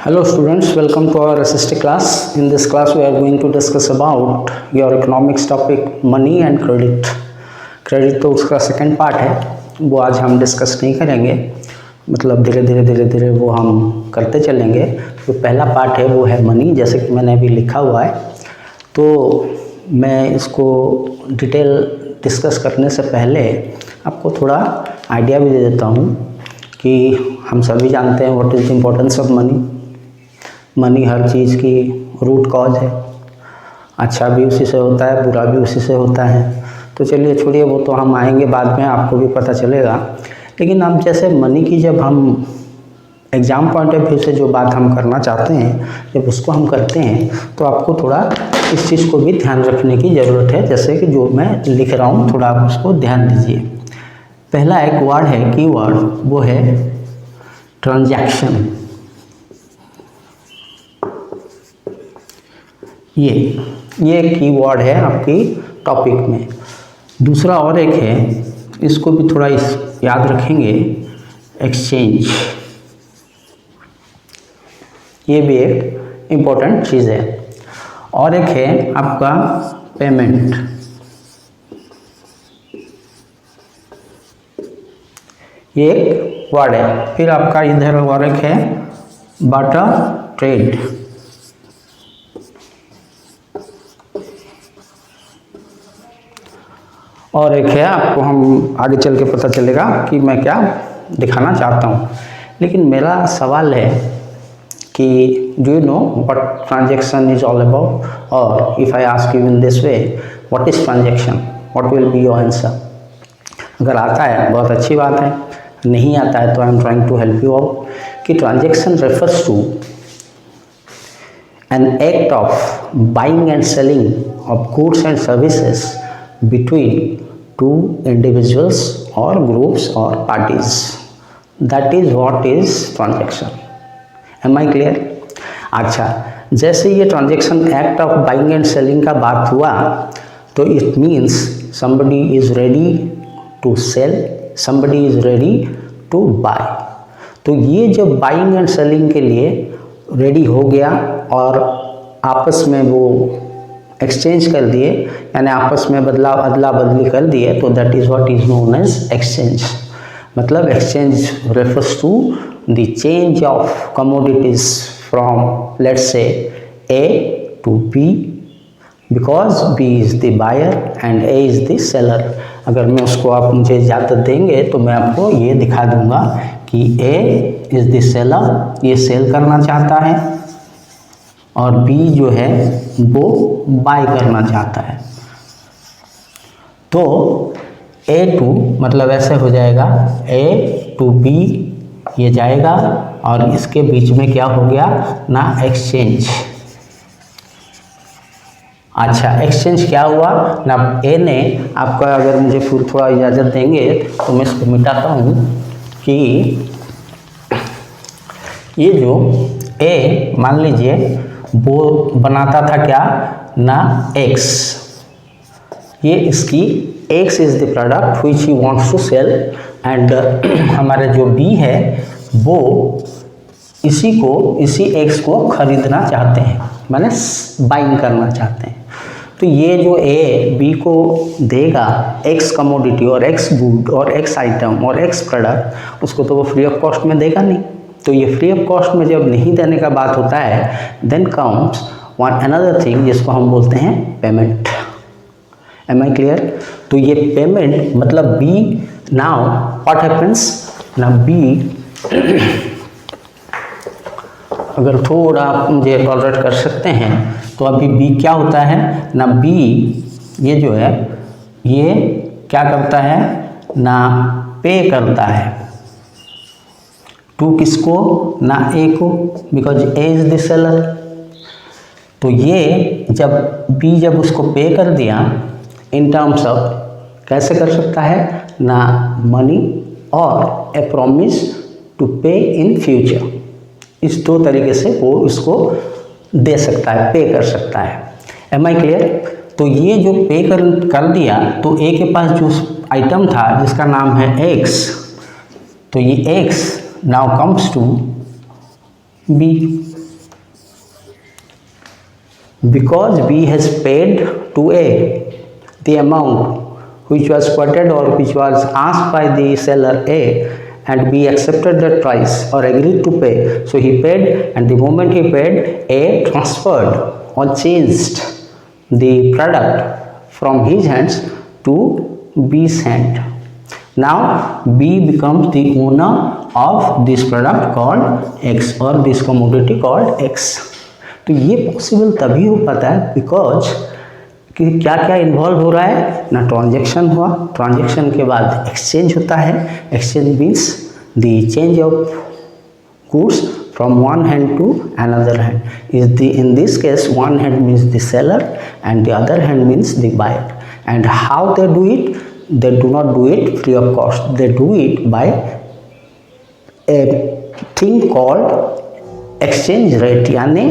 Hello students, welcome to our SST class. In this class we are going to discuss about your economics topic money and credit. Credit तो उसका second part है, वो आज हम discuss नहीं करेंगे, मतलब धीरे धीरे वो हम करते चलेंगे। जो पहला पार्ट है वो है मनी, जैसे कि मैंने अभी लिखा हुआ है। तो मैं इसको डिटेल डिस्कस करने से पहले आपको थोड़ा आइडिया भी दे देता हूँ कि हम सभी जानते हैं what is the importance of money. Money हर चीज़ की रूट कॉज है, अच्छा भी उसी से होता है, बुरा भी उसी से होता है। तो चलिए छोड़िए, वो तो हम आएंगे बाद में, आपको भी पता चलेगा। लेकिन अब जैसे मनी की जब हम एग्ज़ाम पॉइंट ऑफ व्यू से जो बात हम करना चाहते हैं, जब उसको हम करते हैं तो आपको थोड़ा इस चीज़ को भी ध्यान रखने की ज़रूरत है। जैसे कि जो मैं लिख रहा हूँ, थोड़ा आप उसको ध्यान दीजिए। पहला एक वर्ड है, की वर्ड, वो है ट्रांजैक्शन। ये की वर्ड है आपकी टॉपिक में। दूसरा और एक है, इसको भी थोड़ा याद रखेंगे, एक्सचेंज। ये भी एक इम्पोर्टेंट चीज़ है। और एक है आपका पेमेंट। ये एक वर्ड है। फिर आपका इधर और एक है बार्टर ट्रेड। और एक है, आपको हम आगे चल के पता चलेगा कि मैं क्या दिखाना चाहता हूँ। लेकिन मेरा सवाल है कि do you know what transaction is all about, और if I ask you in this way what is transaction, what will be your answer. अगर आता है बहुत अच्छी बात है, नहीं आता है तो I am trying to help you out. कि transaction refers to an act of buying and selling of goods and services between two individuals or groups or parties. That is what is transaction. Am I clear? अच्छा, जैसे ये transaction act of buying and selling का बात हुआ तो it means somebody is ready to sell, somebody is ready to buy. तो ये जो बाइंग एंड सेलिंग के लिए रेडी हो गया और आपस में वो एक्सचेंज कर दिए, यानी आपस में अदला बदली कर दिए, तो that is what is known as exchange. मतलब exchange refers to the change of commodities from let's say A to B, because B is the buyer and A is the seller. अगर मैं उसको आप मुझे इजाज़त देंगे तो मैं आपको ये दिखा दूंगा कि ए इज़ द सेलर, ये सेल करना चाहता है, और बी जो है वो बाय करना चाहता है। तो ए टू मतलब ऐसे हो जाएगा, ए टू बी ये जाएगा और इसके बीच में क्या हो गया ना, एक्सचेंज। अच्छा, एक्सचेंज क्या हुआ ना, ए ने आपका, अगर मुझे फिर थोड़ा इजाज़त देंगे तो मैं इसको मिटाता हूँ कि ये जो ए मान लीजिए वो बनाता था क्या ना, x। ये इसकी x is the product which he wants to sell, and हमारे जो b है वो इसी x को खरीदना चाहते हैं, माने बाइंग करना चाहते हैं। तो ये जो a b को देगा x कमोडिटी और x गुड और x आइटम और x प्रोडक्ट, उसको तो वो फ्री ऑफ कॉस्ट में देगा नहीं। तो ये फ्री ऑफ कॉस्ट में जब नहीं देने का बात होता है, then comes one another thing जिसको हम बोलते हैं पेमेंट। M I clear? तो ये पेमेंट मतलब बी, नाउ व्हाट हैपेंस ना, बी अगर थोड़ा आप मुझे टॉलरेट कर सकते हैं तो अभी बी क्या होता है ना, बी ये जो है ये क्या करता है ना, पे करता है टू किसको ना, ए को, because A is the seller. तो ये जब बी जब उसको पे कर दिया इन टर्म्स ऑफ, कैसे कर सकता है ना, मनी और ए प्रॉमिस टू पे इन फ्यूचर। इस दो तरीके से वो इसको दे सकता है, पे कर सकता है। Am I clear? तो ये जो पे कर दिया, तो ए के पास जो आइटम था जिसका नाम है एक्स, तो ये x now comes to B. Because B has paid to A the amount which was quoted or which was asked by the seller A, and B accepted that price or agreed to pay, so he paid, and the moment he paid, A transferred or changed the product from his hands to B's hand. Now B becomes the owner of this product called X or this commodity called X. तो ये possible तभी हो पाता है because कि क्या क्या involve हो रहा है ना, ट्रांजैक्शन हुआ, ट्रांजैक्शन के बाद एक्सचेंज होता है, exchange means the change of goods from one hand to another hand. In this case one hand means the seller and the other hand means the buyer. And how they do it? They do not do it free of cost. They do it by a thing called exchange rate, यानी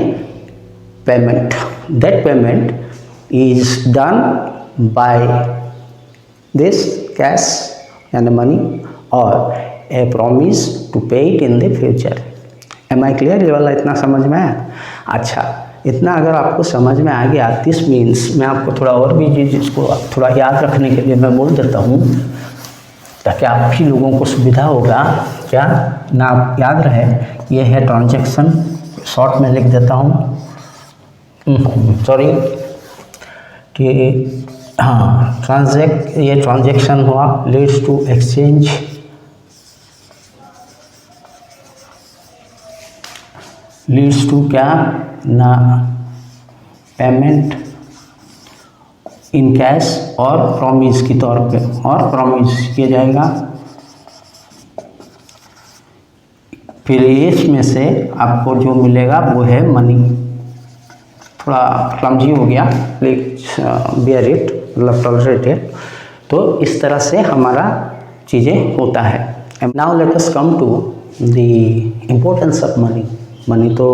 payment. That payment is done by this cash and money or a promise to pay it in the future. Am I clear? ये वाला इतना समझ में आया? अच्छा, इतना अगर आपको समझ में आ गया, दिस मीन्स मैं आपको थोड़ा और भी चीज़ इसको थोड़ा याद रखने के लिए मैं बोल देता हूँ ताकि आप भी लोगों को सुविधा होगा. क्या ना आप याद रहे, ये है ट्रांजैक्शन, शॉर्ट में लिख देता हूँ, सॉरी कि हाँ ये ट्रांजैक्शन हुआ, leads to exchange, leads to क्या ना पेमेंट इन कैश और प्रॉमिस के तौर पे, और प्रॉमिस किया जाएगा. फिर इसमें से आपको जो मिलेगा वो है मनी. थोड़ा क्लमजी हो गया, प्लीज बियर इट, मतलब टॉलरेट इट. तो इस तरह से हमारा चीज़ें होता है. Now let us come to the importance of money. Money तो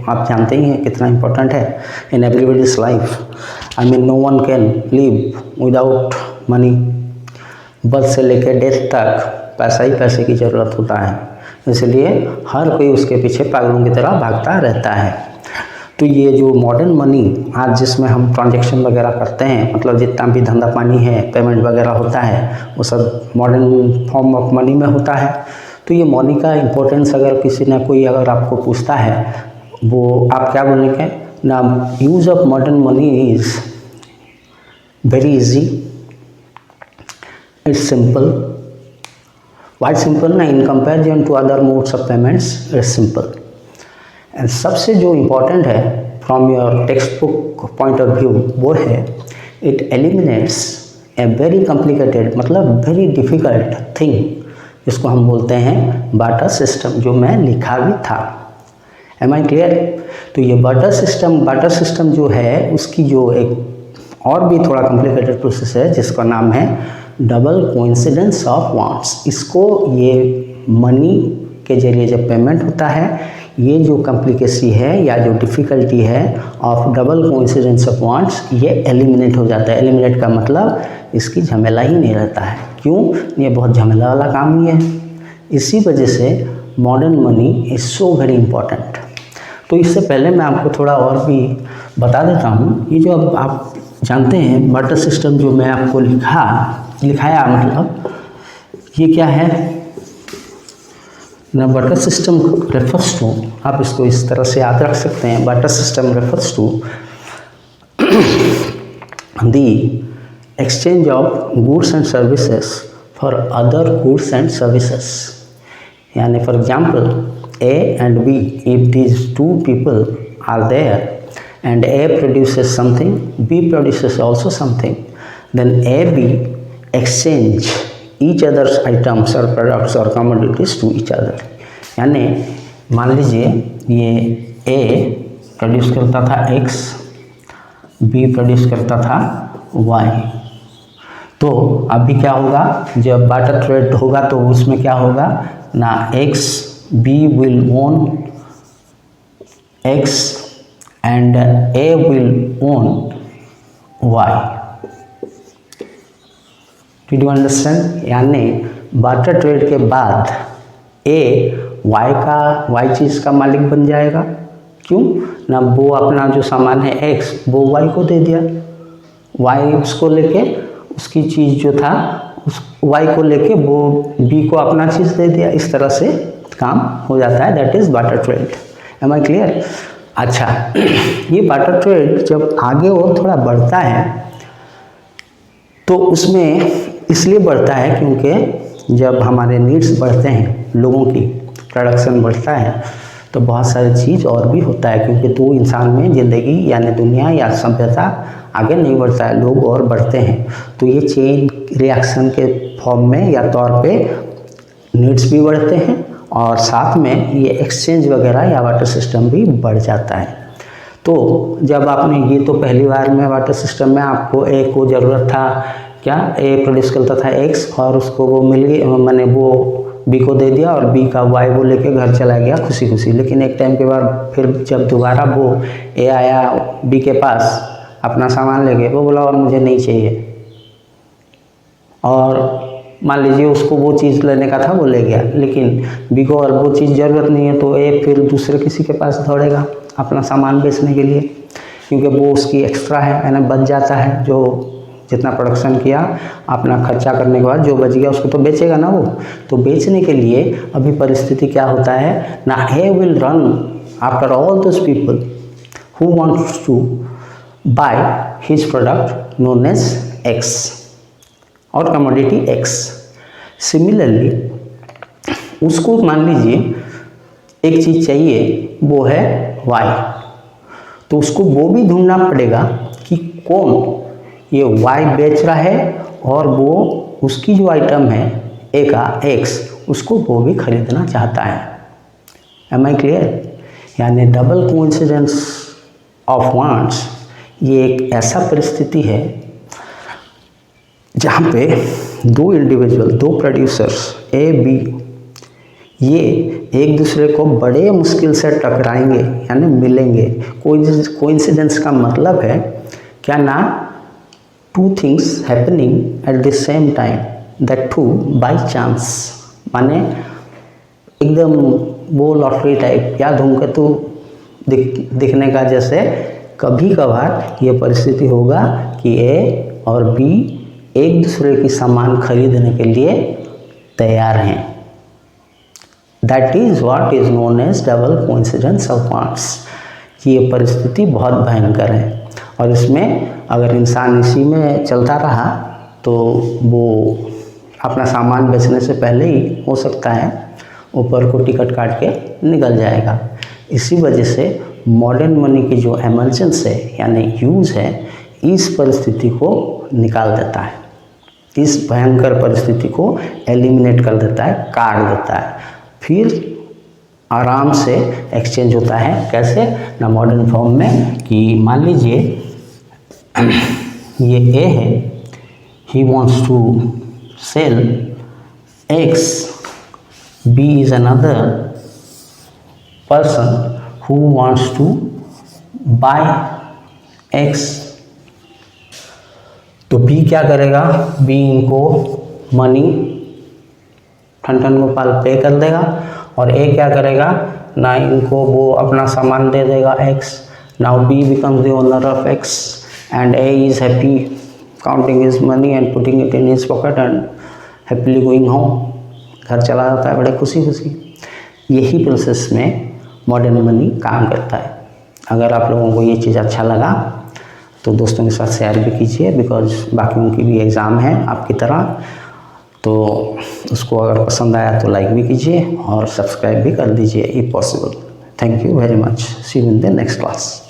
आप जानते ही हैं कितना इम्पोर्टेंट है in everybody's life. I mean no one can live without money. Birth से लेकर डेथ तक पैसा ही पैसे की ज़रूरत होता है, इसलिए हर कोई उसके पीछे पागलों की तरह भागता रहता है. तो ये जो मॉडर्न मनी आज जिसमें हम ट्रांजैक्शन वगैरह करते हैं, मतलब जितना भी धंधा पानी है, पेमेंट वगैरह होता है, वो सब मॉडर्न फॉर्म ऑफ मनी में होता है. तो ये मनी का इम्पोर्टेंस अगर किसी ने कोई अगर आपको पूछता है, वो आप क्या बोलेंगे ना, use of modern money is very easy, it's simple. Why simple ना, in comparison to other modes of payments it's simple. And सबसे जो इम्पोर्टेंट है from your text book point of view वो है it eliminates a very complicated, मतलब very difficult thing, जिसको हम बोलते हैं बार्टर सिस्टम, जो मैं लिखा भी था. Am I clear? तो ये बार्टर सिस्टम जो है उसकी जो एक और भी थोड़ा कॉम्प्लिकेटेड प्रोसेस है जिसका नाम है डबल कोइंसिडेंस ऑफ वांट्स. इसको ये मनी के जरिए जब पेमेंट होता है, ये जो कॉम्प्लिकेसी है या जो डिफ़िकल्टी है of double coincidence of wants, ये एलिमिनेट हो जाता है. एलिमिनेट का मतलब इसकी झमेला ही नहीं रहता है. क्यों? ये बहुत झमेला वाला काम ही है. इसी वजह से modern money is so very important. तो इससे पहले मैं आपको थोड़ा और भी बता देता हूँ. ये जो अब आप जानते हैं बार्टर सिस्टम जो मैं आपको लिखाया, मतलब ये क्या है ना, बार्टर सिस्टम रेफर्स टू, आप इसको इस तरह से याद रख सकते हैं, barter system refers to the exchange of goods and services for other goods and services. यानी for example A and B, if these two people are there and A produces something, B produces also something, then A, B exchange each other's items or products or commodities to each other. यानी मान लीजिए ये A produce करता था X, B produce करता था Y. तो अभी क्या होगा, जब बार्टर ट्रेड होगा तो उसमें क्या होगा ना, X, B will own X and A will own Y. Did you understand? यानी बार्टर ट्रेड के बाद A वाई चीज़ का मालिक बन जाएगा। क्यों ना, वो अपना जो सामान है एक्स वो वाई को दे दिया, वाई उसको लेके उसकी चीज़ जो था उस वाई को लेके वो बी को अपना चीज़ दे दिया। इस तरह से काम हो जाता है, that is barter trade. Am I clear? अच्छा, ये बार्टर ट्रेड जब आगे और थोड़ा बढ़ता है तो उसमें इसलिए बढ़ता है क्योंकि जब हमारे नीड्स बढ़ते हैं, लोगों की प्रोडक्शन बढ़ता है, तो बहुत सारी चीज़ और भी होता है, क्योंकि दो इंसान में ज़िंदगी यानी दुनिया या सभ्यता आगे नहीं बढ़ता है, लोग और बढ़ते हैं। तो ये चेन रिएक्शन के फॉर्म में या तौर पे नीड्स भी बढ़ते हैं और साथ में ये एक्सचेंज वगैरह या वाटर सिस्टम भी बढ़ जाता है। तो जब आपने ये तो पहली बार में वाटर सिस्टम में आपको ए को ज़रूरत था, क्या ए प्रोड्यूस करता था एक्स और उसको वो मिल गई, मैंने वो बी को दे दिया और बी का वाई वो लेके घर चला गया खुशी खुशी। लेकिन एक टाइम के बाद फिर जब दोबारा वो ए आया बी के पास अपना सामान लेके, वो बोला और मुझे नहीं चाहिए, और मान लीजिए उसको वो चीज़ लेने का था वो ले गया, लेकिन बी को और वो चीज़ ज़रूरत नहीं है, तो ए फिर दूसरे किसी के पास दौड़ेगा अपना सामान बेचने के लिए, क्योंकि वो उसकी एक्स्ट्रा है, यानी बच जाता है। जो जितना प्रोडक्शन किया अपना खर्चा करने के बाद जो बच गया उसको तो बेचेगा ना वो। तो बेचने के लिए अभी परिस्थिति क्या होता है ना, he will run after all those people who wants to buy his product known as X और कमोडिटी एक्स। सिमिलरली उसको मान लीजिए एक चीज़ चाहिए, वो है वाई, तो उसको वो भी ढूंढना पड़ेगा कि कौन ये वाई बेच रहा है और वो उसकी जो आइटम है ए का एक्स, उसको वो भी खरीदना चाहता है। Am I clear? यानी डबल कोइंसिडेंस ऑफ वांट्स ये एक ऐसा परिस्थिति है जहाँ पे दो इंडिविजुअल, दो प्रोड्यूसर्स ए बी, ये एक दूसरे को बड़े मुश्किल से टकराएंगे यानी मिलेंगे। कोइंसिडेंस का मतलब है क्या ना, two things happening at the same time, that too by chance, माने एकदम वो लॉटरी टाइप या धूमकेतु दिखने का जैसे कभी कभार ये परिस्थिति होगा कि ए और बी एक दूसरे की सामान खरीदने के लिए तैयार हैं। That is what is known as double coincidence of wants. ये परिस्थिति बहुत भयंकर है और इसमें अगर इंसान इसी में चलता रहा तो वो अपना सामान बेचने से पहले ही हो सकता है ऊपर को टिकट काट के निकल जाएगा। इसी वजह से मॉडर्न मनी की जो एमरजेंस है यानी यूज़ है, इस परिस्थिति को निकाल देता है, इस भयंकर परिस्थिति को एलिमिनेट कर देता है, काट देता है। फिर आराम से एक्सचेंज होता है। कैसे ना, मॉडर्न फॉर्म में कि मान लीजिए ये ए है, he wants to sell X, B is another person who wants to buy X. तो बी क्या करेगा, बी इनको मनी ठन गोपाल पे कर देगा और ए क्या करेगा ना, इनको वो अपना सामान दे देगा X. Now B becomes the owner of X and A is happy counting his money and putting it in his pocket and happily going home. घर चला जाता है बड़े खुशी खुशी। यही प्रोसेस में मॉडर्न मनी काम करता है। अगर आप लोगों को ये चीज़ अच्छा लगा तो दोस्तों के साथ शेयर भी कीजिए, बिकॉज बाकियों की भी एग्ज़ाम है आपकी तरह। तो उसको अगर पसंद आया तो लाइक भी कीजिए और सब्सक्राइब भी कर दीजिए if possible. Thank you very much. See you in the next class.